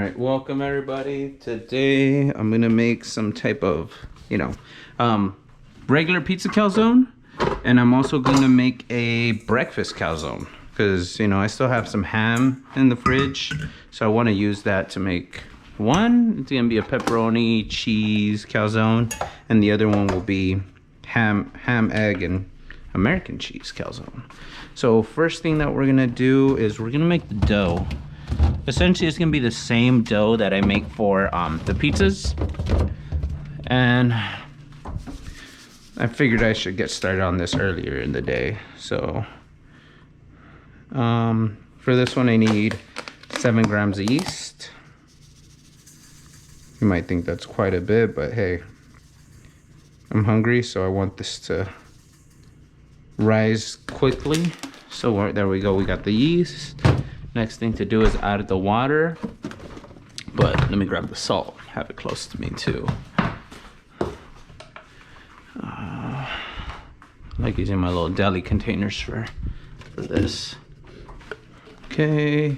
right, welcome everybody. Today I'm gonna make some type of, regular pizza calzone, and I'm also gonna make a breakfast calzone because I still have some ham in the fridge, so I want to use that to make one. It's gonna be a pepperoni cheese calzone, and the other one will be ham, egg, and American cheese calzone. So first thing that we're gonna do is we're gonna make the dough. Essentially, it's gonna be the same dough that I make for the pizzas, and I figured I should get started on this earlier in the day. So for this one I need 7 grams of yeast. You might think that's quite a bit, but hey, I'm hungry, so I want this to rise quickly. So there we go, we got the yeast. Next thing to do is add the water, but let me grab the salt, have it close to me too. I like using my little deli containers for this. Okay,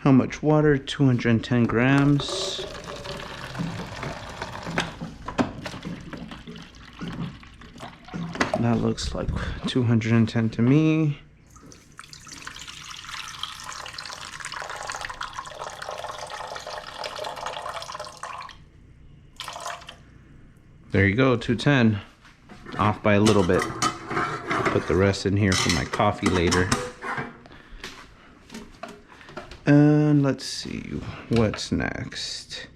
how much water? 210 grams. That looks like 210 to me. There you go, 210. Off by a little bit. Put the rest in here for my coffee later. And let's see, what's next?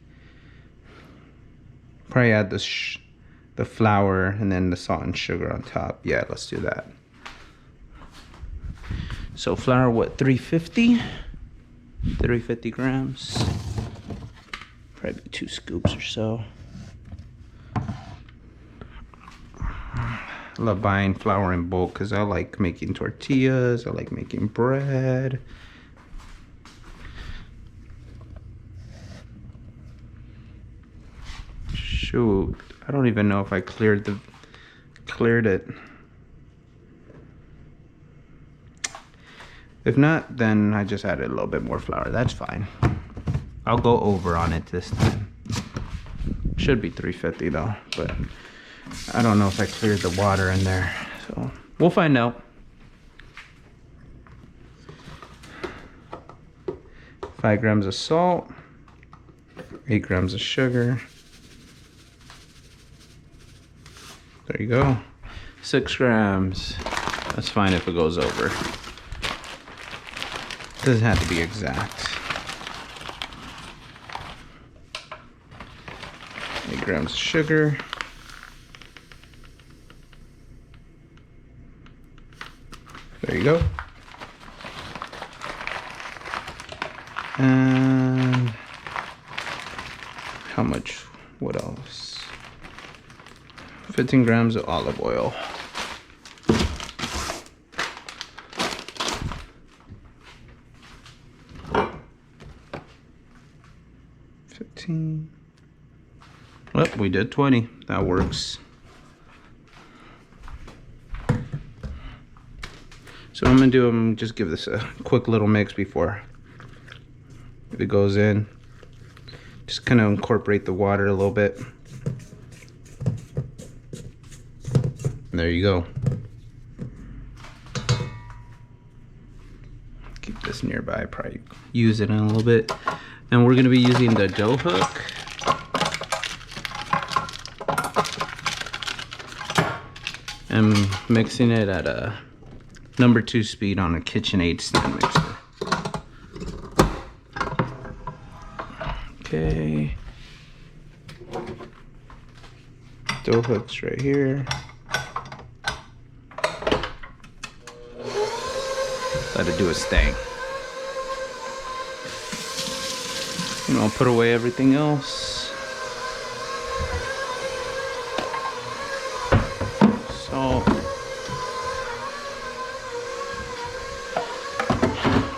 Probably add the flour and then the salt and sugar on top. Yeah, let's do that. So flour, what, 350? 350 grams. Probably 2 scoops or so. I love buying flour in bulk because I like making tortillas, I like making bread. Shoot, I don't even know if I cleared it. If not, then I just added a little bit more flour. That's fine. I'll go over on it this time. Should be 350 though, but I don't know if I cleared the water in there, so we'll find out. 5 grams of salt, 8 grams of sugar. There you go. 6 grams. That's fine if it goes over. Doesn't have to be exact. 8 grams of sugar. There you go. And how much? What else? 15 grams of olive oil. Well, we did 20. That works. So what I'm gonna do, I'm just give this a quick little mix before it goes in. Just kind of incorporate the water a little bit. And there you go. Keep this nearby, probably use it in a little bit. And we're gonna be using the dough hook. And mixing it at a number 2 speed on a KitchenAid stand mixer. Okay. Dough hooks right here. Let it do its thing. And I'll put away everything else. Salt.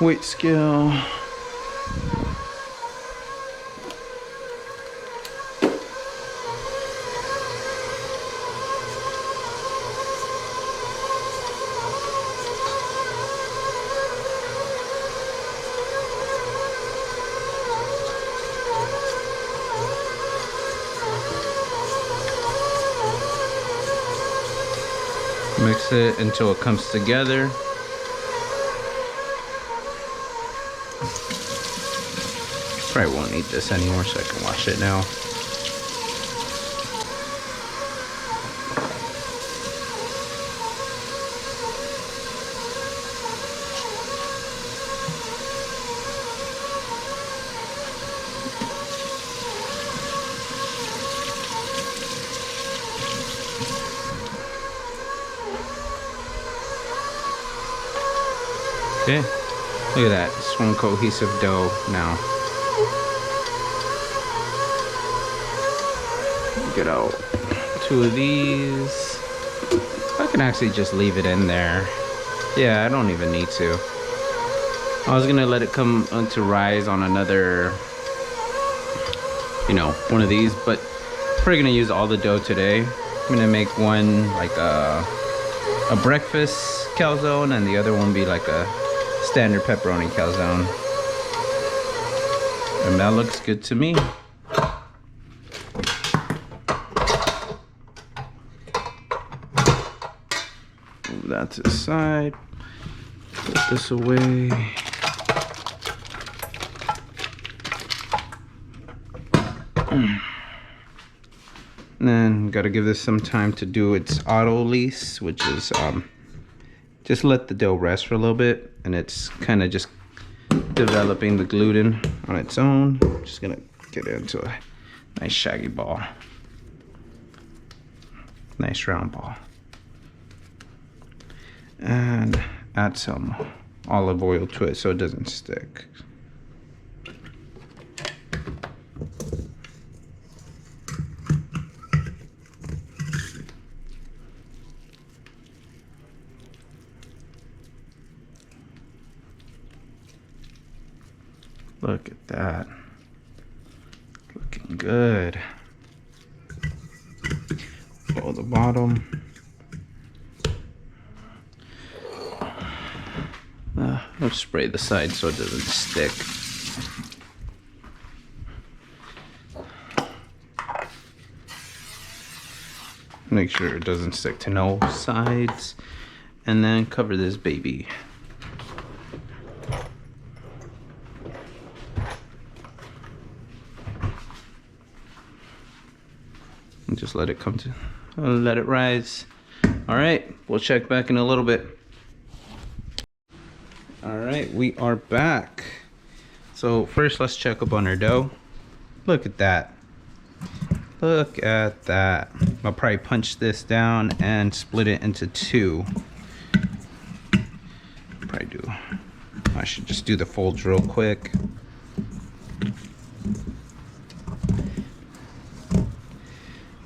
Weight scale. Mix it until it comes together. Probably won't need this anymore, so I can wash it now. Okay, look at that. It's one cohesive dough now. Get out 2 of these. I can actually just leave it in there. Yeah, I don't even need to. I was gonna let it come to rise on another, you know, one of these, but I'm probably gonna use all the dough today. I'm gonna make one like a breakfast calzone, and the other one be like a standard pepperoni calzone. And that looks good to me. Move that to the side. Put this away. And then gotta give this some time to do its auto lease, which is just let the dough rest for a little bit, and it's kind of just developing the gluten on its own. Just gonna get it into a nice shaggy ball, nice round ball, and add some olive oil to it so it doesn't stick. Look at that. Looking good. Pull the bottom. I'll spray the side so it doesn't stick. Make sure it doesn't stick to no sides. And then cover this baby. And just let it come to, let it rise. All right, we'll check back in a little bit. All right, we are back. So first, let's check up on our dough. Look at that. Look at that. I'll probably punch this down and split it into 2. Probably do. I should just do the folds real quick.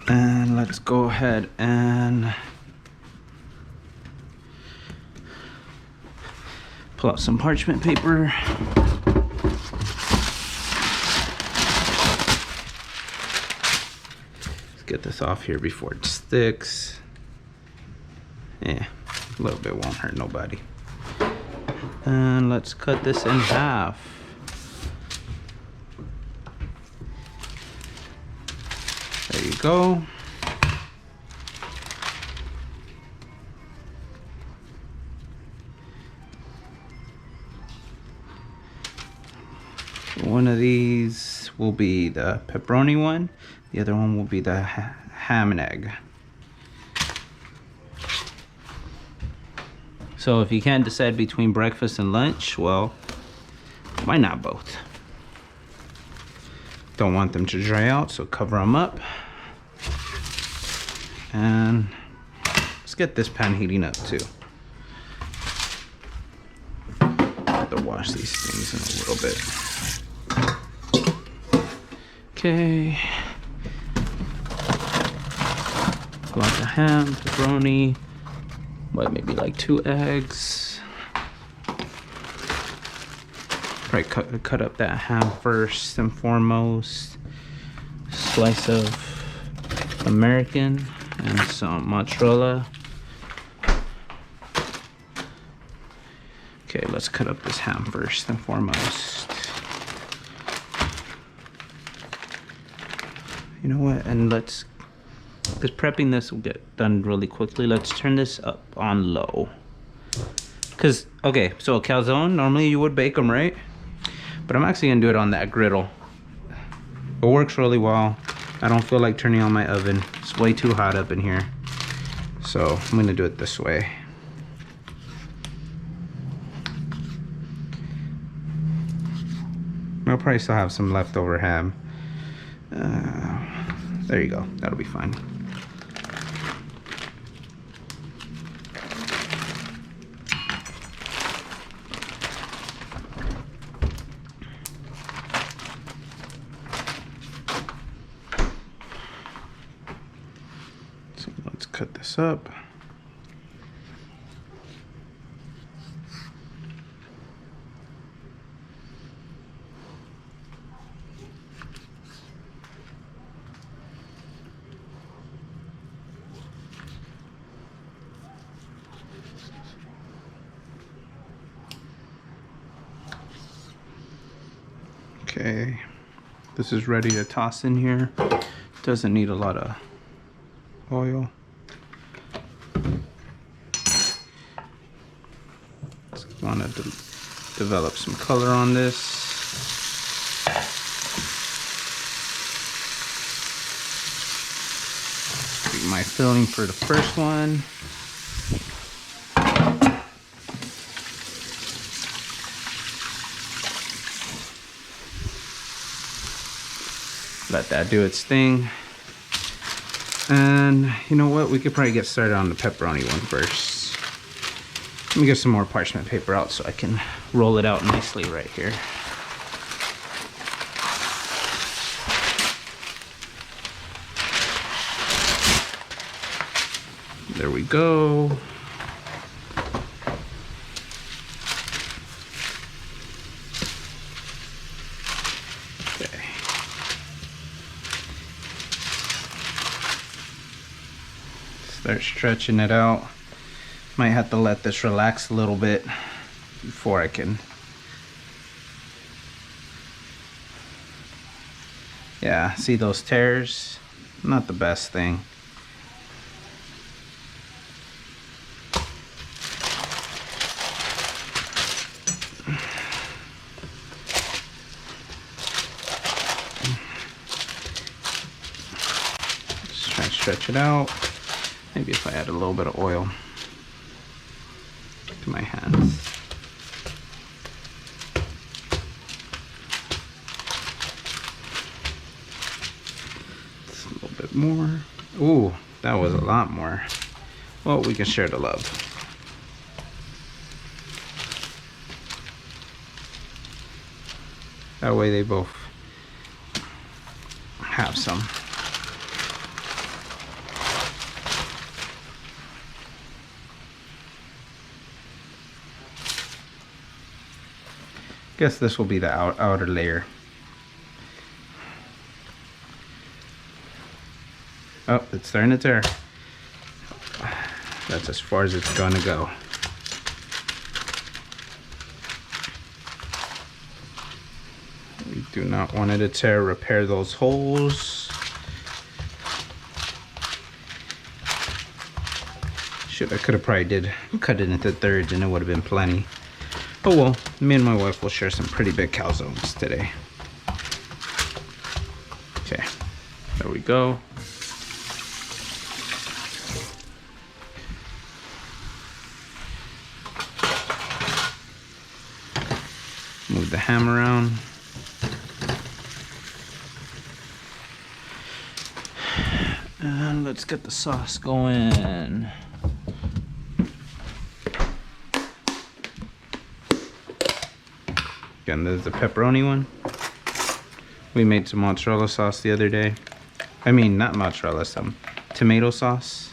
And let's go ahead and pull out some parchment paper. Let's get this off here before it sticks. Yeah, a little bit won't hurt nobody. And let's cut this in half. There you go. One of these will be the pepperoni one. The other one will be the ham and egg. So if you can't decide between breakfast and lunch, well, why not both? Don't want them to dry out, so cover them up. And let's get this pan heating up too. Have to wash these things in a little bit. Okay. Pull out the ham, pepperoni, but maybe like 2 eggs. Probably cut up that ham first and foremost. Slice of American and some mozzarella. Okay, let's cut up this ham first and foremost. You know what? And let's because prepping this will get done really quickly. Let's turn this up on low. Because, okay, so a calzone, normally you would bake them, right? But I'm actually gonna do it on that griddle. It works really well. I don't feel like turning on my oven. It's way too hot up in here. So I'm gonna do it this way. I'll probably still have some leftover ham. There you go, that'll be fine. So let's cut this up. Okay, this is ready to toss in here. Doesn't need a lot of oil. Just want to develop some color on this. Get my filling for the first one. Let that do its thing. And you know what? We could probably get started on the pepperoni one first. Let me get some more parchment paper out so I can roll it out nicely right here. There we go. Start stretching it out. Might have to let this relax a little bit before I can. Yeah, see those tears? Not the best thing. Just try and stretch it out. Maybe if I add a little bit of oil to my hands. Just a little bit more. Ooh, that was a lot more. Well, we can share the love. That way they both have some. Guess this will be the outer layer. Oh, it's starting to tear. That's as far as it's gonna go. We do not want it to tear. Repair those holes. Should I could have probably cut it into thirds and it would have been plenty. Oh well, me and my wife will share some pretty big calzones today. Okay, there we go. Move the ham around. And let's get the sauce going. Again, this is the pepperoni one. We made some mozzarella sauce the other day. I mean, not mozzarella, some tomato sauce.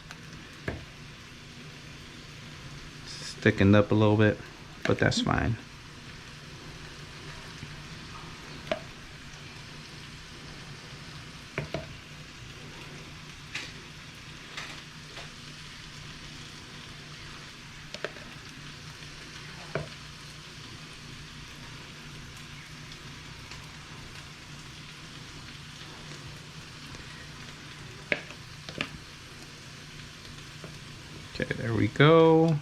It's thickened up a little bit, but that's fine. Okay, there we go.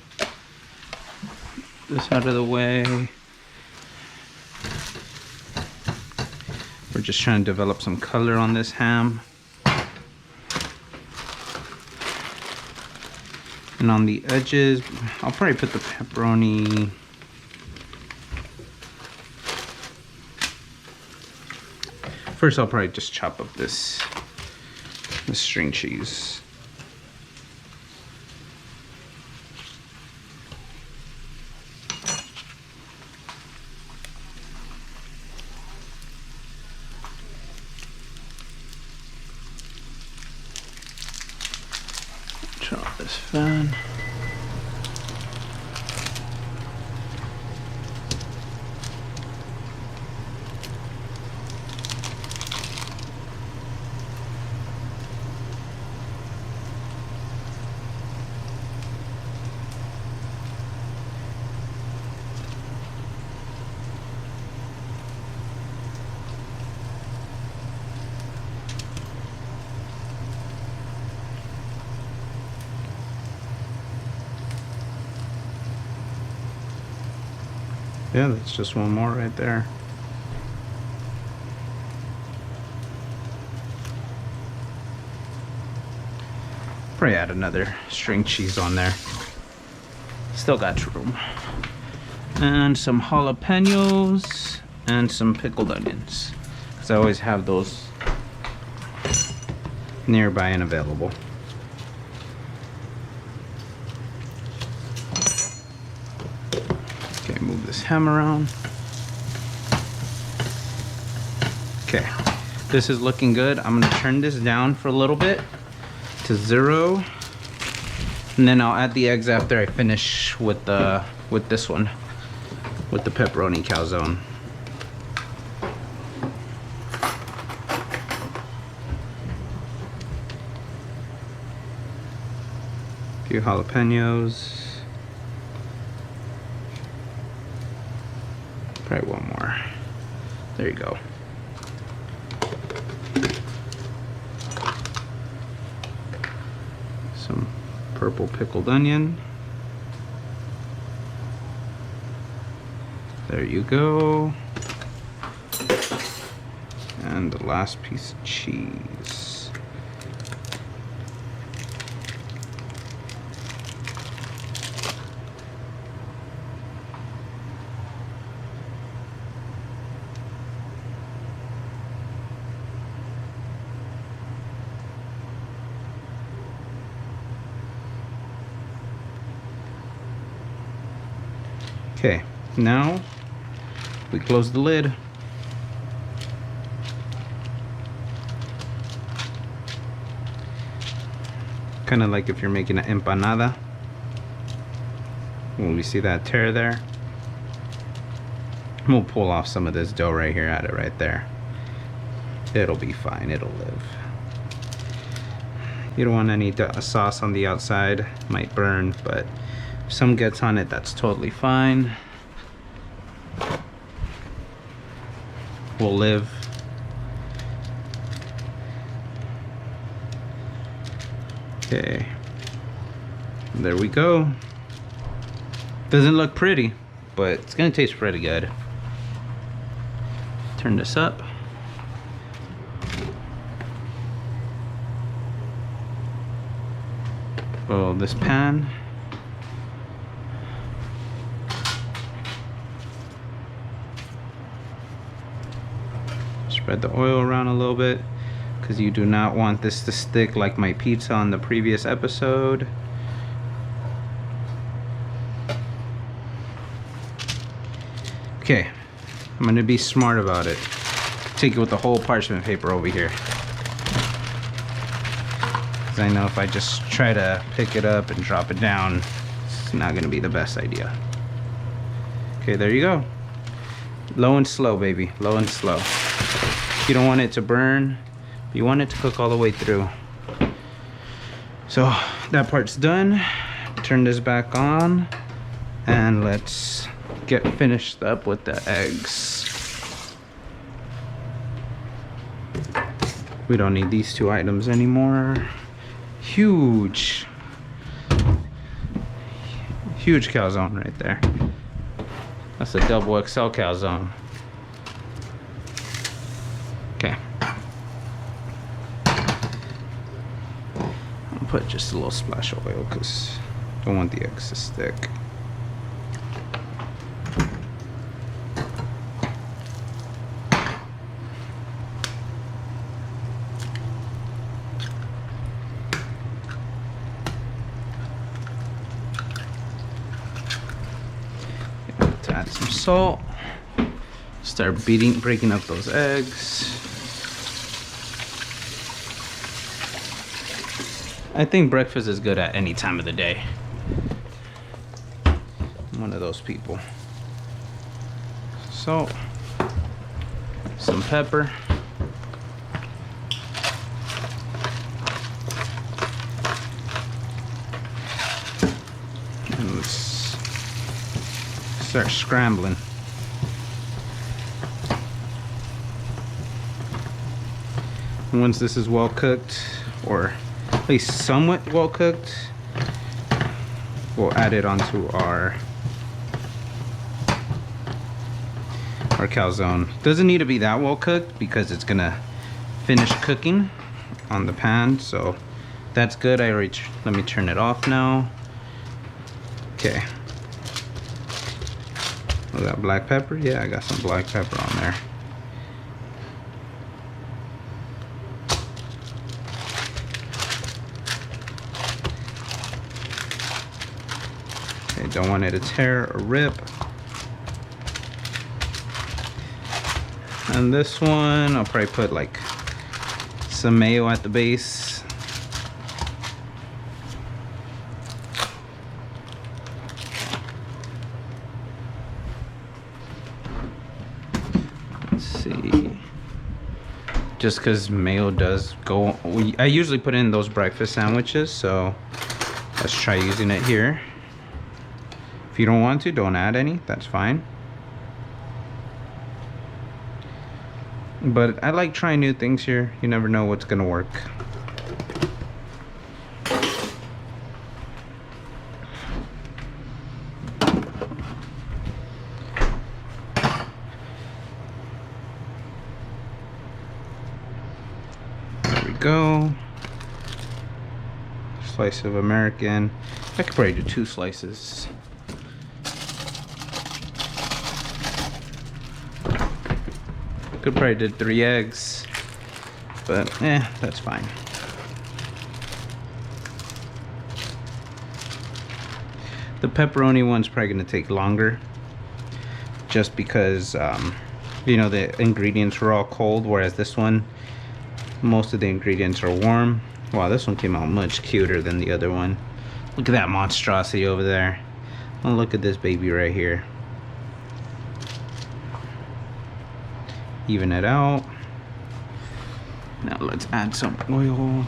This out of the way. We're just trying to develop some color on this ham. And on the edges, I'll probably put the pepperoni. First, I'll probably just chop up this string cheese. Chop this fan. Yeah, that's just one more right there. Probably add another string cheese on there. Still got room. And some jalapenos and some pickled onions, because I always have those nearby and available. Okay, move this ham around. Okay, this is looking good. I'm gonna turn this down for a little bit to 0, and then I'll add the eggs after I finish with this one, with the pepperoni calzone. A few jalapenos. Probably one more. There you go. Some purple pickled onion. There you go. And the last piece of cheese. Okay, now we close the lid. Kind of like if you're making an empanada. When we see that tear there, we'll pull off some of this dough right here, add it right there. It'll be fine, it'll live. You don't want any sauce on the outside, might burn, but if some gets on it, that's totally fine. Will live. Okay, there we go. Doesn't look pretty, but it's gonna taste pretty good. Turn this up. Oh, this pan. Spread the oil around a little bit, because you do not want this to stick like my pizza on the previous episode. Okay, I'm gonna be smart about it. Take it with the whole parchment paper over here, because I know if I just try to pick it up and drop it down, it's not gonna be the best idea. Okay, there you go. Low and slow, baby, low and slow. You don't want it to burn, you want it to cook all the way through. So that part's done. Turn this back on and let's get finished up with the eggs. We don't need these two items anymore. Huge. Huge calzone right there. That's a double XL calzone. Okay. I'll put just a little splash of oil because I don't want the eggs to stick. Add some salt. Start breaking up those eggs. I think breakfast is good at any time of the day. I'm one of those people. Salt, some pepper. And let's start scrambling. And once this is well cooked, or at least somewhat well cooked, we'll add it onto our calzone. Doesn't need to be that well cooked because it's gonna finish cooking on the pan, so that's good. Let me turn it off now. Okay. Was that black pepper? Yeah, I got some black pepper on there. Okay, don't want it to tear or rip. And this one, I'll probably put like some mayo at the base. Let's see. Just because mayo does go, I usually put in those breakfast sandwiches, so let's try using it here. If you don't want to, don't add any, that's fine. But I like trying new things here. You never know what's gonna work. There we go. Slice of American. I could probably do 2 slices. Could probably did 3 eggs, but that's fine. The pepperoni one's probably gonna take longer, just because you know, the ingredients were all cold, whereas this one, most of the ingredients are warm. Wow, this one came out much cuter than the other one. Look at that monstrosity over there. Oh, look at this baby right here. Even it out. Now let's add some oil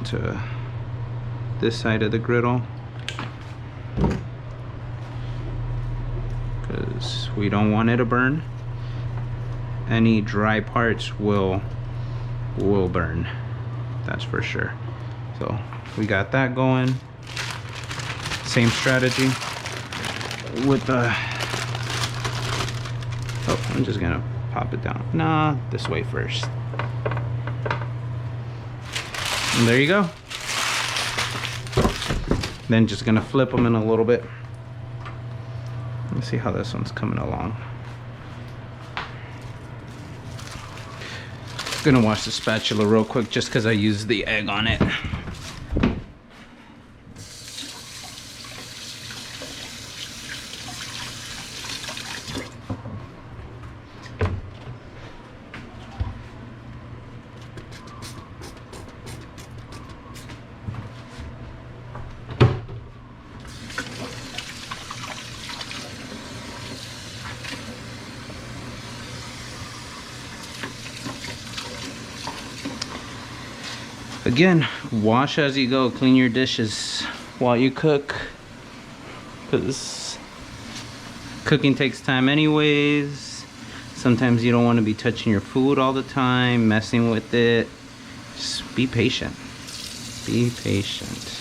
to this side of the griddle, because we don't want it to burn. Any dry parts will burn, that's for sure. So we got that going. Same strategy with the, oh, I'm just gonna pop it down. Nah, this way first. And there you go. Then just gonna flip them in a little bit. Let's see how this one's coming along. Gonna wash the spatula real quick just because I used the egg on it. Again, wash as you go. Clean your dishes while you cook, because cooking takes time anyways. Sometimes you don't want to be touching your food all the time, messing with it. Just be patient. Be patient.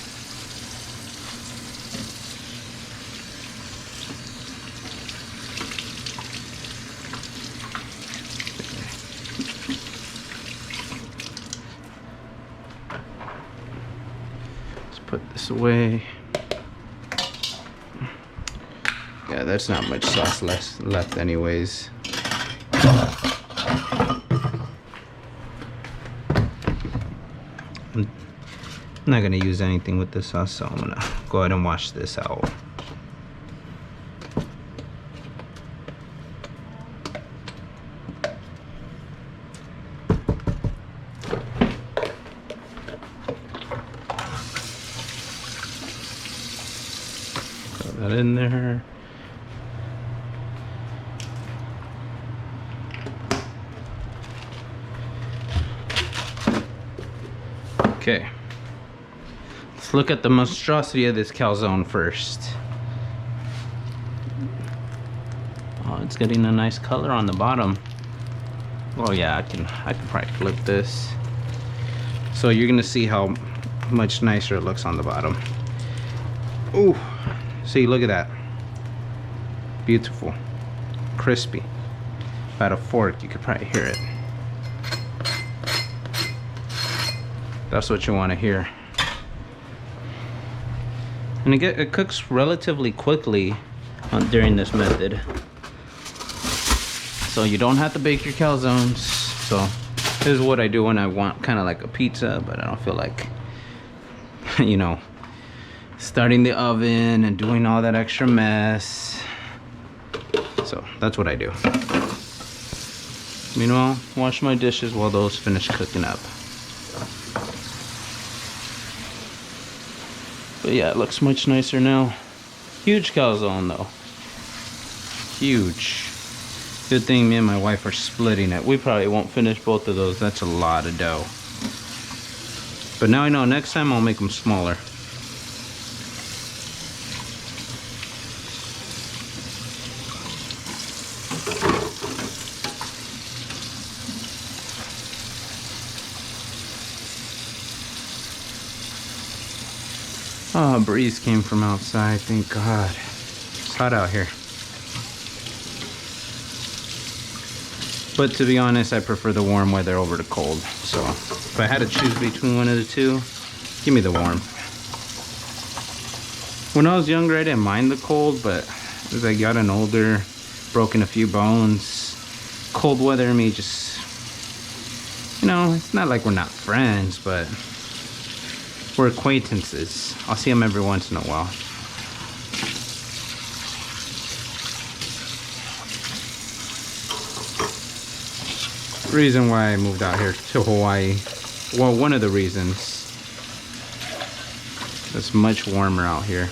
put this away. Yeah, that's not much sauce left anyways. I'm not gonna use anything with this sauce, so I'm gonna go ahead and wash this out. Put that in there. Okay, let's look at the monstrosity of this calzone first. Oh, it's getting a nice color on the bottom. Oh yeah, I can probably flip this. So you're gonna see how much nicer it looks on the bottom. Ooh, see, look at that. Beautiful, crispy. If I had a fork, you could probably hear it. That's what you want to hear. And it cooks relatively quickly during this method. So you don't have to bake your calzones. So this is what I do when I want kind of like a pizza, but I don't feel like, you know, starting the oven and doing all that extra mess. So that's what I do. Meanwhile, wash my dishes while those finish cooking up. But yeah, it looks much nicer now. Huge calzone though. Huge. Good thing me and my wife are splitting it. We probably won't finish both of those. That's a lot of dough. But now I know next time I'll make them smaller. Oh, a breeze came from outside, thank God. It's hot out here. But to be honest, I prefer the warm weather over the cold. So if I had to choose between one of the two, give me the warm. When I was younger, I didn't mind the cold, but as I got older, broken a few bones, cold weather me just, you know, it's not like we're not friends, but we're acquaintances. I'll see them every once in a while. The reason why I moved out here to Hawaii, well, one of the reasons, it's much warmer out here.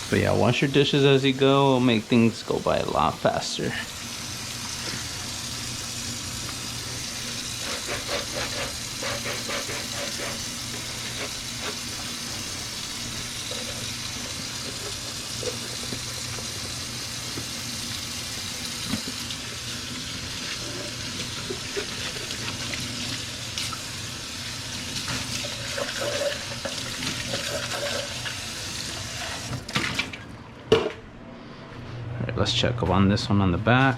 But yeah, wash your dishes as you go. It'll make things go by a lot faster. Let's check up on this one on the back.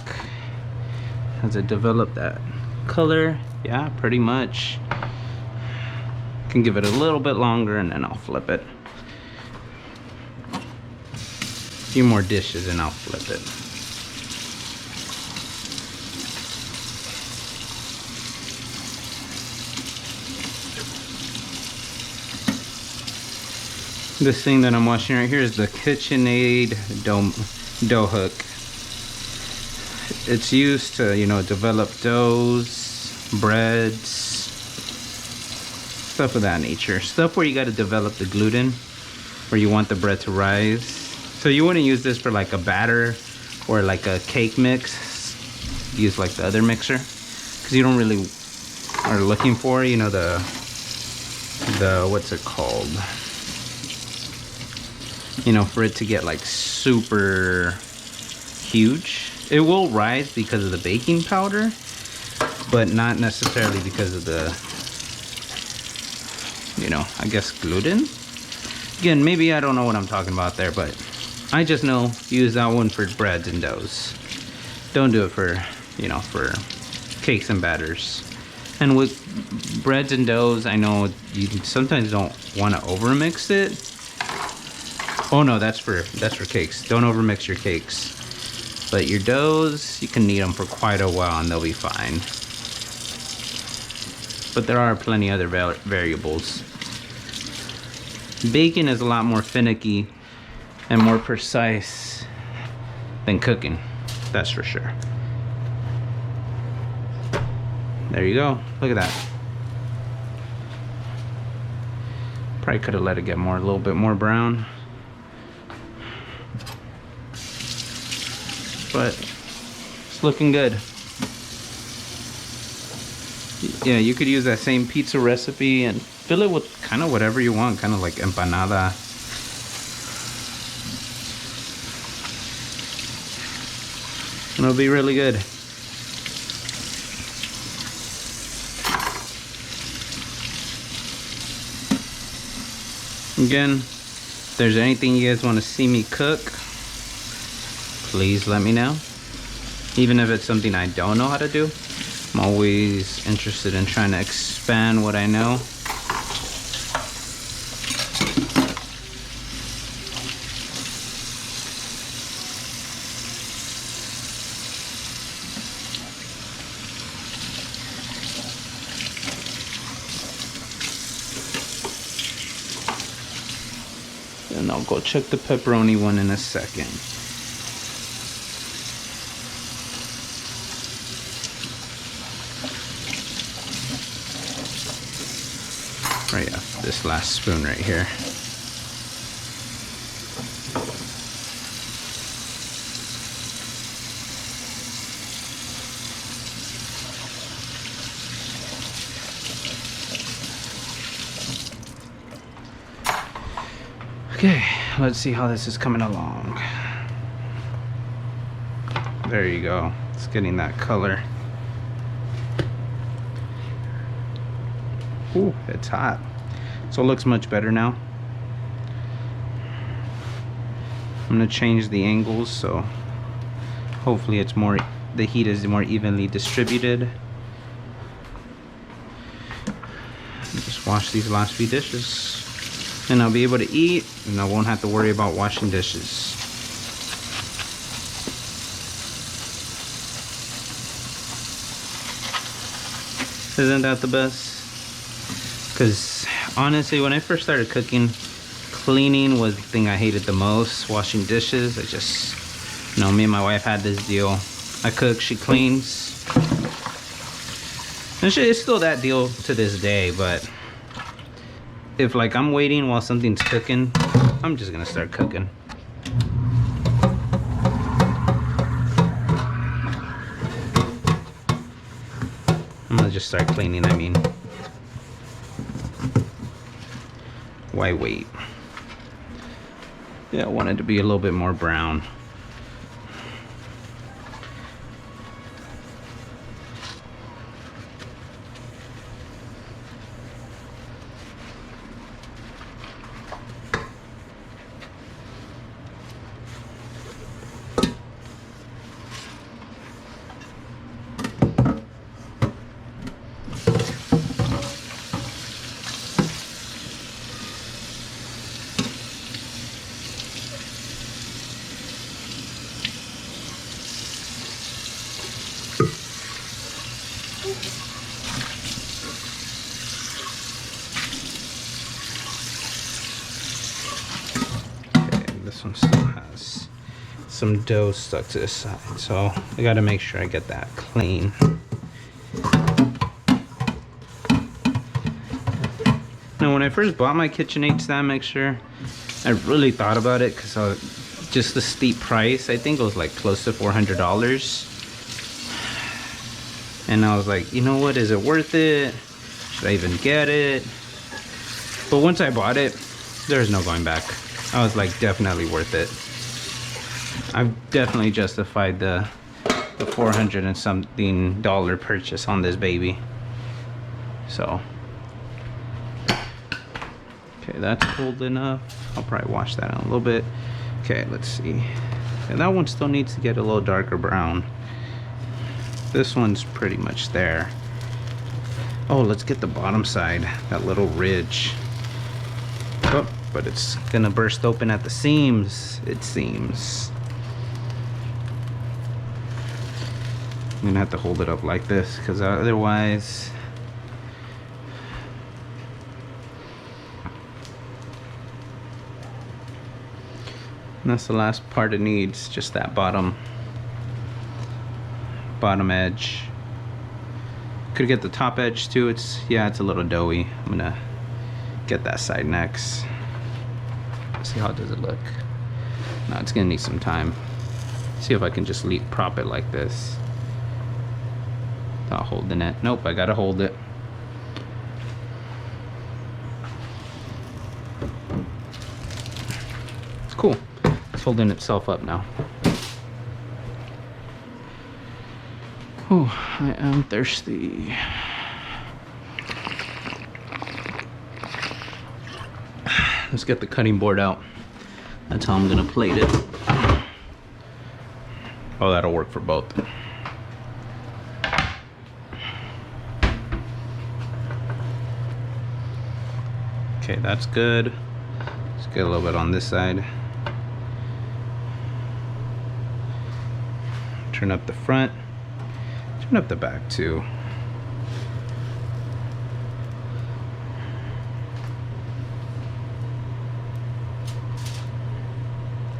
Has it developed that color? Yeah, pretty much. Can give it a little bit longer and then I'll flip it. A few more dishes and I'll flip it. This thing that I'm washing right here is the KitchenAid dough hook. It's used to, you know, develop doughs, breads, stuff of that nature. Stuff where you got to develop the gluten, where you want the bread to rise. So you wouldn't use this for like a batter or like a cake mix. Use like the other mixer, because you don't really are looking for, you know, the what's it called? You know, for it to get like super huge. It will rise because of the baking powder, but not necessarily because of the, you know, I guess gluten. Again, maybe I don't know what I'm talking about there, but I just know use that one for breads and doughs. Don't do it for, you know, for cakes and batters. And with breads and doughs, I know you sometimes don't want to overmix it. Oh no, that's for cakes. Don't overmix your cakes. But your doughs, you can knead them for quite a while and they'll be fine. But there are plenty other variables. Baking is a lot more finicky and more precise than cooking. That's for sure. There you go. Look at that. Probably could have let it get a little bit more brown. But it's looking good. Yeah, you could use that same pizza recipe and fill it with kind of whatever you want, kind of like empanada. And it'll be really good. Again, if there's anything you guys want to see me cook, please let me know. Even if it's something I don't know how to do, I'm always interested in trying to expand what I know. And I'll go check the pepperoni one in a second. Right, yeah, this last spoon right here. Okay, let's see how this is coming along. There you go. It's getting that color. Ooh, it's hot. So it looks much better now. I'm gonna change the angles so hopefully it's more, the heat is more evenly distributed. Just wash these last few dishes and I'll be able to eat and I won't have to worry about washing dishes. Isn't that the best? Because honestly, when I first started cooking, cleaning was the thing I hated the most. Washing dishes, I just, you know, me and my wife had this deal. I cook, she cleans. And it's still that deal to this day, but if like I'm waiting while something's cooking, I'm just gonna start cooking. I'm gonna just start cleaning, I mean. Why wait? Yeah, I want it to be a little bit more brown. This one still has some dough stuck to the side, so I gotta make sure I get that clean. Now when I first bought my KitchenAid stand mixer, I really thought about it because just the steep price. I think it was like close to $400. And I was like, you know what, is it worth it? Should I even get it? But once I bought it, there's no going back. I was like, definitely worth it. I've definitely justified the 400 and something dollar purchase on this baby. So, okay, that's cold enough. I'll probably wash that out a little bit. Okay, let's see. And that one still needs to get a little darker brown. This one's pretty much there. Oh, let's get the bottom side, that little ridge. Oh, but it's gonna burst open at the seams, it seems. I'm gonna have to hold it up like this because otherwise that's the last part it needs, just that bottom edge. Could get the top edge too. It's a little doughy. I'm gonna get that side next. See how does it look. No, it's gonna need some time. See if I can just prop it like this without holding it. Nope, I gotta hold it. It's cool. It's holding itself up now. Oh, I am thirsty. Let's get the cutting board out. That's how I'm gonna plate it. Oh, that'll work for both. Okay, that's good. Let's get a little bit on this side. Turn up the front. Turn up the back too.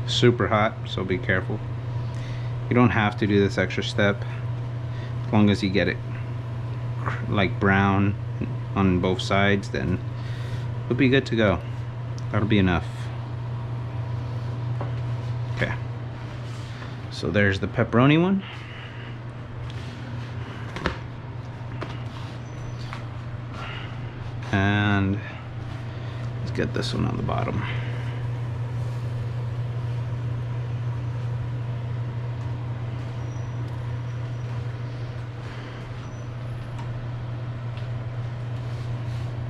Super hot, so be careful. You don't have to do this extra step as long as you get it like brown on both sides, then we'll be good to go. That'll be enough. Okay, so there's the pepperoni one. And let's get this one on the bottom.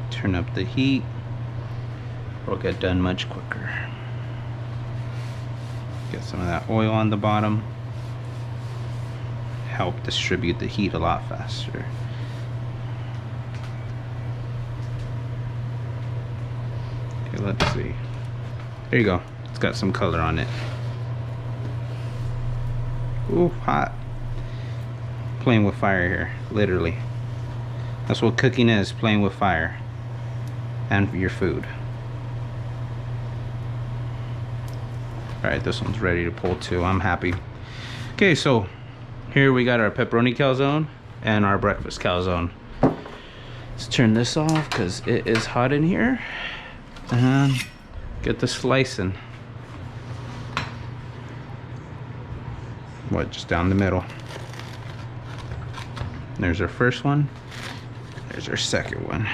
Turn up the heat. It'll get done much quicker. Get some of that oil on the bottom. Help distribute the heat a lot faster. Okay, let's see. There you go. It's got some color on it. Ooh, hot. Playing with fire here, literally. That's what cooking is, playing with fire. And your food. Alright, this one's ready to pull too. I'm happy. Okay, so here we got our pepperoni calzone and our breakfast calzone. Let's turn this off because it is hot in here. And get the slicing. What, just down the middle. There's our first one. There's our second one.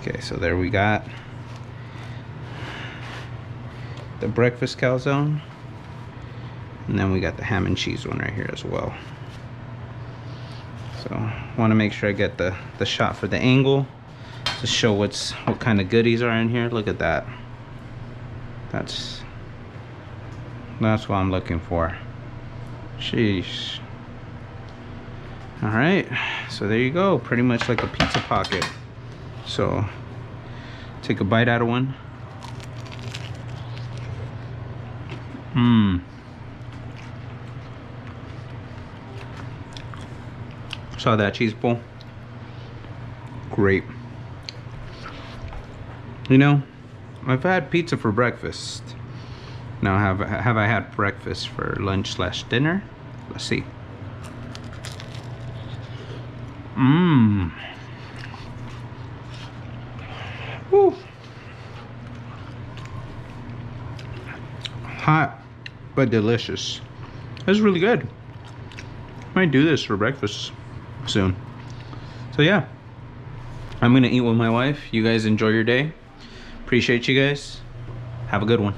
Okay, so there we got the breakfast calzone, and then we got the ham and cheese one right here as well. So want to make sure I get the shot for the angle to show what kind of goodies are in here. Look at that. That's what I'm looking for. Sheesh. All right, so there you go, pretty much like a pizza pocket. So take a bite out of one. Saw that cheese pull. Great. You know, I've had pizza for breakfast. Now have I had breakfast for lunch / dinner? Let's see. Woo. Hot but delicious. That's really good. Might do this for breakfast soon. So yeah, I'm gonna eat with my wife. You guys enjoy your day. Appreciate you guys. Have a good one.